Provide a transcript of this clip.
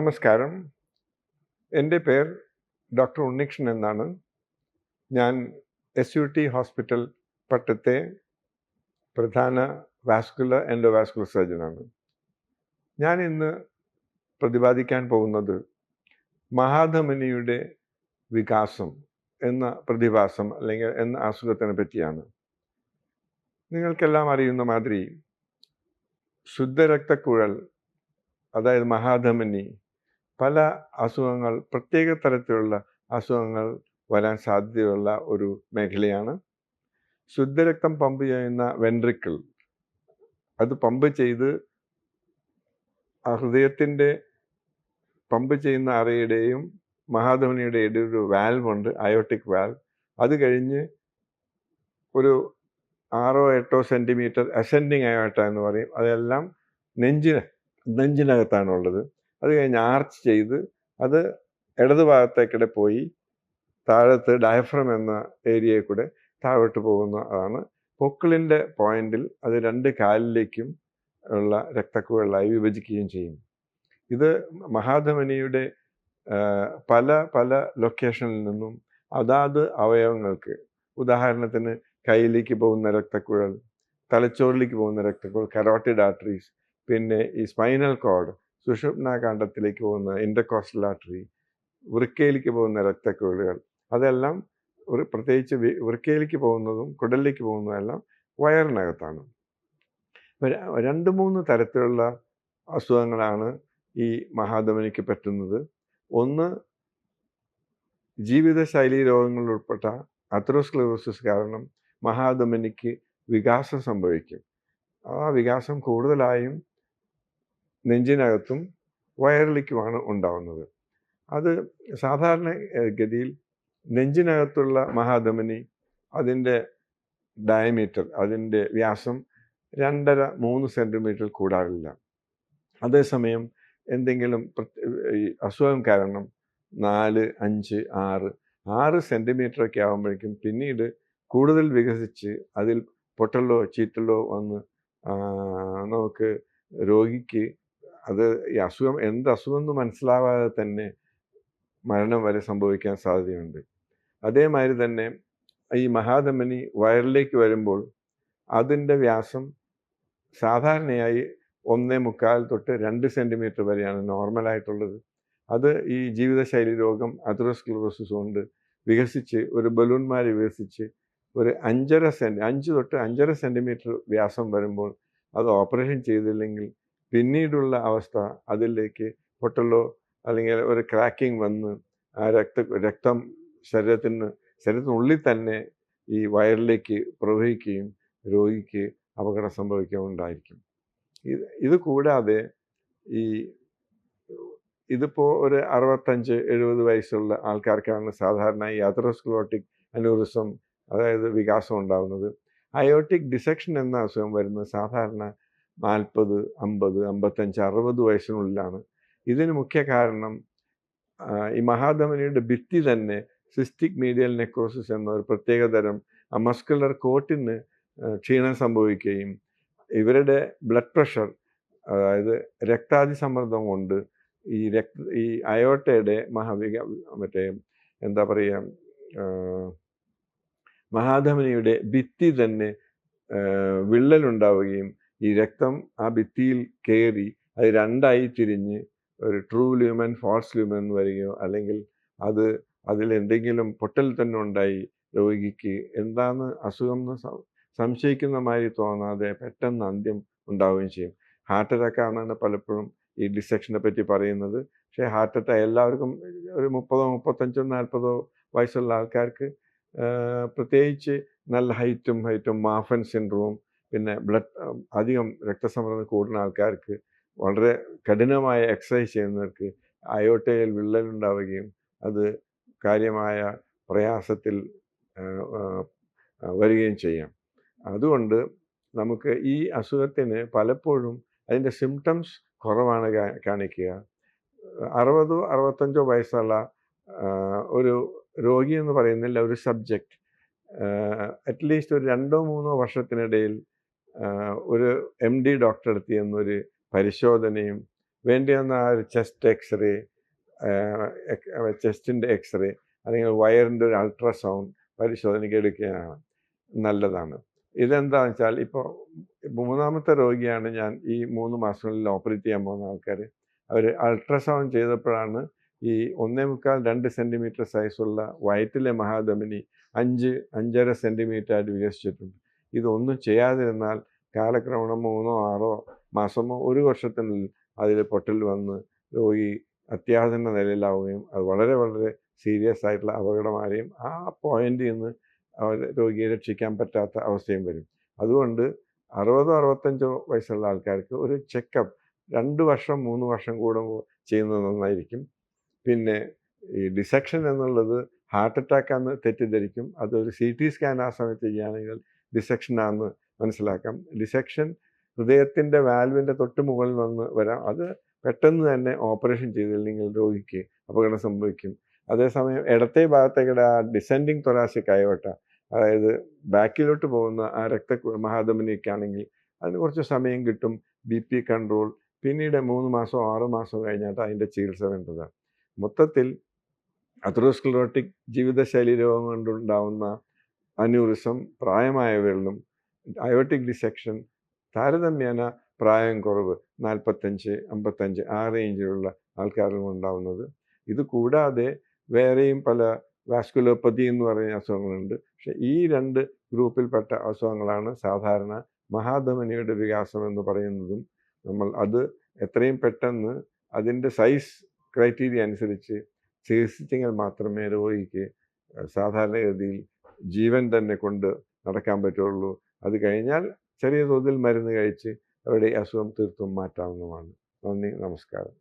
നമസ്കാരം. എൻ്റെ പേർ ഡോക്ടർ ഉണ്ണികൃഷ്ണൻ എന്നാണ്. ഞാൻ SUT ഹോസ്പിറ്റൽ പട്ടത്തെ പ്രധാന വാസ്കുലർ എൻഡോവാസ്കുലർ സർജനാണ്. ഞാൻ ഇന്ന് പ്രതിപാദിക്കാൻ പോകുന്നത് മഹാധമനിയുടെ വികാസം എന്ന പ്രതിഭാസം അല്ലെങ്കിൽ എന്ന അസുഖത്തിനെ പറ്റിയാണ്. നിങ്ങൾക്കെല്ലാം അറിയുന്ന മാതിരി ശുദ്ധരക്തക്കുഴൽ, അതായത് മഹാധമനി, പല അസുഖങ്ങൾ, പ്രത്യേക തരത്തിലുള്ള അസുഖങ്ങൾ വരാൻ സാധ്യതയുള്ള ഒരു മേഖലയാണ്. ശുദ്ധരക്തം പമ്പ് ചെയ്യുന്ന വെൻട്രിക്കിൾ, അത് പമ്പ് ചെയ്ത് ആ ഹൃദയത്തിൻ്റെ പമ്പ് ചെയ്യുന്ന അറയുടെയും മഹാധമനിയുടെ ഇടയിൽ ഒരു വാൽവ് ഉണ്ട്, അയോട്ടിക് വാൽവ്. അത് കഴിഞ്ഞ് ഒരു 6-8 സെൻറ്റിമീറ്റർ അസെൻഡിങ് അയോട്ട എന്ന് പറയും, അതെല്ലാം നെഞ്ചിനകത്താണുള്ളത്. അത് കഴിഞ്ഞ് ആർച്ച് ചെയ്ത് അത് ഇടത് ഭാഗത്തേക്കിടെ പോയി താഴത്ത് ഡയഫ്രം എന്ന ഏരിയയിൽ കൂടെ താഴോട്ട് പോകുന്നതാണ്. പൊക്കിളിൻ്റെ പോയിന്റിൽ അത് 2 കാലിലേക്കും ഉള്ള രക്തക്കുഴലായി വിഭജിക്കുകയും ചെയ്യും. ഇത് മഹാധമനിയുടെ പല പല ലൊക്കേഷനിൽ നിന്നും അതാത് അവയവങ്ങൾക്ക്, ഉദാഹരണത്തിന് കയ്യിലേക്ക് പോകുന്ന രക്തക്കുഴൽ, തലച്ചോറിലേക്ക് പോകുന്ന രക്തക്കുഴൽ, കരോട്ടിഡ് ആർട്ടറീസ്, പിന്നെ ഈ സ്പൈനൽ കോഡ്, സുഷുമ്നാകാന്ഡത്തിലേക്ക് പോകുന്ന ഇൻറ്റർകോസ്റ്റൽ ആർട്ടറി, വൃക്കയിലേക്ക് പോകുന്ന രക്തക്കുഴലുകൾ, അതെല്ലാം പ്രത്യേകിച്ച് വൃക്കയിലേക്ക് പോകുന്നതും കുടലിലേക്ക് പോകുന്നതെല്ലാം വയറിനകത്താണ്. 2-3 തരത്തിലുള്ള അസുഖങ്ങളാണ് ഈ മഹാധമനിക്ക് പറ്റുന്നത്. ഒന്ന്, ജീവിതശൈലി രോഗങ്ങളിൽ ഉൾപ്പെട്ട അതെറോസ്ക്ലെറോസിസ് കാരണം മഹാധമനിക്ക് വികാസം സംഭവിക്കും. ആ വികാസം കൂടുതലായും നെഞ്ചിനകത്തും വയറിലേക്കുമാണ് ഉണ്ടാവുന്നത്. അത് സാധാരണ ഗതിയിൽ നെഞ്ചിനകത്തുള്ള മഹാധമനി, അതിൻ്റെ ഡയമീറ്റർ, അതിൻ്റെ വ്യാസം 2.5-3 സെൻറ്റിമീറ്റർ കൂടാറില്ല. അതേസമയം എന്തെങ്കിലും ഈ അസുഖം കാരണം 4, 5, 6 സെൻറ്റിമീറ്ററൊക്കെ ആകുമ്പോഴേക്കും പിന്നീട് കൂടുതൽ വികസിച്ച് അതിൽ പൊട്ടലോ ചീറ്റലോ വന്ന് നമുക്ക് രോഗിക്ക് അത് ഈ അസുഖം എന്ത് അസുഖം എന്ന് മനസ്സിലാവാതെ തന്നെ മരണം വരെ സംഭവിക്കാൻ സാധ്യതയുണ്ട്. അതേമാതിരി തന്നെ ഈ മഹാധമനി വയറിലേക്ക് വരുമ്പോൾ അതിൻ്റെ വ്യാസം സാധാരണയായി 1.25 തൊട്ട് 2 സെൻറ്റിമീറ്റർ വരെയാണ് നോർമലായിട്ടുള്ളത്. അത് ഈ ജീവിതശൈലി രോഗം അതെറോസ്ക്ലെറോസിസ് കൊണ്ട് വികസിച്ച് ഒരു ബലൂൺമാരി വികസിച്ച് ഒരു 5 തൊട്ട് 5.5 സെൻറ്റിമീറ്റർ വ്യാസം വരുമ്പോൾ അത് ഓപ്പറേഷൻ ചെയ്തില്ലെങ്കിൽ പിന്നീടുള്ള അവസ്ഥ അതിലേക്ക് അല്ലെങ്കിൽ ഒരു ക്രാക്കിംഗ് വന്ന് ആ രക്തം ശരീരത്തിനുള്ളിൽ തന്നെ ഈ വയറിലേക്ക് പ്രവഹിക്കുകയും രോഗിക്ക് അപകടം സംഭവിക്കാനുണ്ടായിരിക്കും. ഇത് കൂടാതെ ഇതിപ്പോൾ ഒരു 65-70 വയസ്സുള്ള ആൾക്കാർക്കാണ് സാധാരണ ഈ അതെറോസ്ക്ലെറോട്ടിക് അന്യൂറിസം, അതായത് വികാസം ഉണ്ടാകുന്നത്. അയോട്ടിക് ഡിസെക്ഷൻ എന്ന അസുഖം വരുന്നത് സാധാരണ 40, 50, 55, 60 വയസ്സിനുള്ളിലാണ്. ഇതിന് മുഖ്യ കാരണം ഈ മഹാധമനിയുടെ ഭിത്തി തന്നെ സിസ്റ്റിക് മീഡിയൽ നെക്രോസിസ് എന്ന ഒരു പ്രത്യേകതരം മസ്കുലർ കോട്ടിന് ക്ഷീണം സംഭവിക്കുകയും ഇവരുടെ ബ്ലഡ് പ്രഷർ, അതായത് രക്താതിസമ്മർദ്ദം കൊണ്ട് ഈ അയോട്ടയുടെ മഹാധമനിയുടെ ഭിത്തി തന്നെ വിള്ളലുണ്ടാവുകയും ഈ രക്തം ആ ഭിത്തിയിൽ കയറി അത് 2ആയി തിരിഞ്ഞ് ഒരു ട്രൂ ല്യൂമൻ, ഫോൾസ് ല്യൂമൻ വരികയോ, അല്ലെങ്കിൽ അതിലെന്തെങ്കിലും പൊട്ടൽ തന്നെ ഉണ്ടായി രോഗിക്ക് എന്താണ് അസുഖം എന്ന് സംശയിക്കുന്ന മാതിരി തോന്നാതെ പെട്ടെന്ന് അന്ത്യം ഉണ്ടാവുകയും ചെയ്യും. ഹാർട്ട് അറ്റാക്ക് ആണെന്നാണ് പലപ്പോഴും ഈ ഡിസെക്ഷനെ പറ്റി പറയുന്നത്. പക്ഷേ ഹാർട്ട് അറ്റാക്ക് എല്ലാവർക്കും ഒരു 30, 35, 40 വയസ്സുള്ള ആൾക്കാർക്ക്, പ്രത്യേകിച്ച് നല്ല ഹൈറ്റും മാഫൻ സിൻഡ്രോം, പിന്നെ അധികം രക്തസമ്മർദ്ദം കൂടുന്ന ആൾക്കാർക്ക്, വളരെ കഠിനമായ എക്സസൈസ് ചെയ്യുന്നവർക്ക് അയോട്ടയിൽ വിള്ളലുണ്ടാവുകയും അത് കാര്യമായ പ്രയാസത്തിൽ വരികയും ചെയ്യാം. അതുകൊണ്ട് നമുക്ക് ഈ അസുഖത്തിന് പലപ്പോഴും അതിൻ്റെ സിംറ്റംസ് കുറവാണ് കാണിക്കുക. 60, 65 വയസ്സുള്ള ഒരു രോഗി എന്ന് പറയുന്നില്ല, ഒരു സബ്ജക്റ്റ് അറ്റ്ലീസ്റ്റ് ഒരു 2-3 വർഷത്തിനിടയിൽ ഒരു MD ഡോക്ടറെ അടുത്ത് ചെന്നൊരു പരിശോധനയും വേണ്ടി വന്ന ആ ഒരു ചെസ്റ്റ് എക്സ്റേ, ചെസ്റ്റിൻ്റെ എക്സ്റേ അല്ലെങ്കിൽ വയറിൻ്റെ ഒരു അൾട്രാസൗണ്ട് പരിശോധനയ്ക്ക് എടുക്കുകയാണ് നല്ലതാണ്. ഇതെന്താണെന്ന് വെച്ചാൽ ഇപ്പോൾ മൂന്നാമത്തെ രോഗിയാണ് ഞാൻ ഈ 3 മാസങ്ങളിൽ ഓപ്പറേറ്റ് ചെയ്യാൻ പോകുന്ന ആൾക്കാർ. അവർ അൾട്രാസൗണ്ട് ചെയ്തപ്പോഴാണ് ഈ 1.25-2 സെൻറ്റിമീറ്റർ സൈസുള്ള വയറ്റിലെ മഹാധമനി 5-5.5 സെൻറ്റിമീറ്റർ ആയിട്ട് വികസിച്ചിട്ടുണ്ട്. ഇതൊന്നും ചെയ്യാതിരുന്നാൽ കാലക്രമേണ 3-6 മാസമോ 1 വർഷത്തിനുള്ളിൽ അതിൽ പൊട്ടൽ വന്ന് രോഗി അത്യാസന്ന നിലയിലാവുകയും അത് വളരെ വളരെ സീരിയസ് ആയിട്ടുള്ള അപകടമാവുകയും ആ പോയിന്റിൽ നിന്ന് രോഗിയെ രക്ഷിക്കാൻ പറ്റാത്ത അവസ്ഥയും വരും. അതുകൊണ്ട് 60-65 വയസ്സുള്ള ആൾക്കാർക്ക് ഒരു ചെക്കപ്പ് 2 വർഷം 3 വർഷം കൂടുമ്പോൾ ചെയ്യുന്നത് നന്നായിരിക്കും. പിന്നെ ഈ ഡിസെക്ഷൻ എന്നുള്ളത് ഹാർട്ട് അറ്റാക്കാന്ന് തെറ്റിദ്ധരിക്കും. അതൊരു CT സ്കാൻ ആ സമയത്ത് ചെയ്യുകയാണെങ്കിൽ ഡിസെക്ഷനാണെന്ന് മനസ്സിലാക്കാം. ഡിസെക്ഷൻ ഹൃദയത്തിൻ്റെ വാൽവിൻ്റെ തൊട്ട് മുകളിൽ നിന്ന് വരാം. അത് പെട്ടെന്ന് തന്നെ ഓപ്പറേഷൻ ചെയ്തില്ലെങ്കിൽ രോഗിക്ക് അപകടം സംഭവിക്കും. അതേസമയം ഇടത്തെ ഭാഗത്തേക്കിടെ ആ ഡിസെൻഡിങ് തൊറാസിക് അയോട്ട, അതായത് ബാക്കിലോട്ട് പോകുന്ന ആ മഹാധമനിയൊക്കെ ആണെങ്കിൽ അതിന് കുറച്ച് സമയം കിട്ടും. BP കൺട്രോൾ പിന്നീട് 3 മാസമോ 6 മാസമോ കഴിഞ്ഞിട്ട് അതിൻ്റെ ചികിത്സ വേണ്ടതാണ്. മൊത്തത്തിൽ അത്രോസ്ക്ലെറോട്ടിക് ജീവിതശൈലി രോഗം കൊണ്ടുണ്ടാവുന്ന അന്യൂറിസം പ്രായമായവരിലും അയോട്ടിക് ഡിസെക്ഷൻ താരതമ്യേന പ്രായം കുറവ് 45-55 ആ റേഞ്ചിലുള്ള ആൾക്കാരിലും ഉണ്ടാവുന്നത്. ഇത് കൂടാതെ വേറെയും പല വാസ്കുലോപ്പതി എന്ന് പറയുന്ന അസുഖങ്ങളുണ്ട്. പക്ഷേ ഈ 2 ഗ്രൂപ്പിൽപ്പെട്ട അസുഖങ്ങളാണ് സാധാരണ മഹാധമനിയുടെ വികാസം എന്ന് പറയുന്നതും. നമ്മൾ അത് എത്രയും പെട്ടെന്ന് അതിൻ്റെ സൈസ് ക്രൈറ്റീരിയ അനുസരിച്ച് ചികിത്സിച്ചെങ്കിൽ മാത്രമേ രോഗിക്ക് സാധാരണഗതിയിൽ ജീവൻ തന്നെ കൊണ്ട് നടക്കാൻ പറ്റുള്ളൂ. അത് കഴിഞ്ഞാൽ ചെറിയ തോതിൽ മരുന്ന് കഴിച്ച് അവരുടെ അസുഖം തീർത്തും മാറ്റാവുന്നതാണ്. നന്ദി, നമസ്കാരം.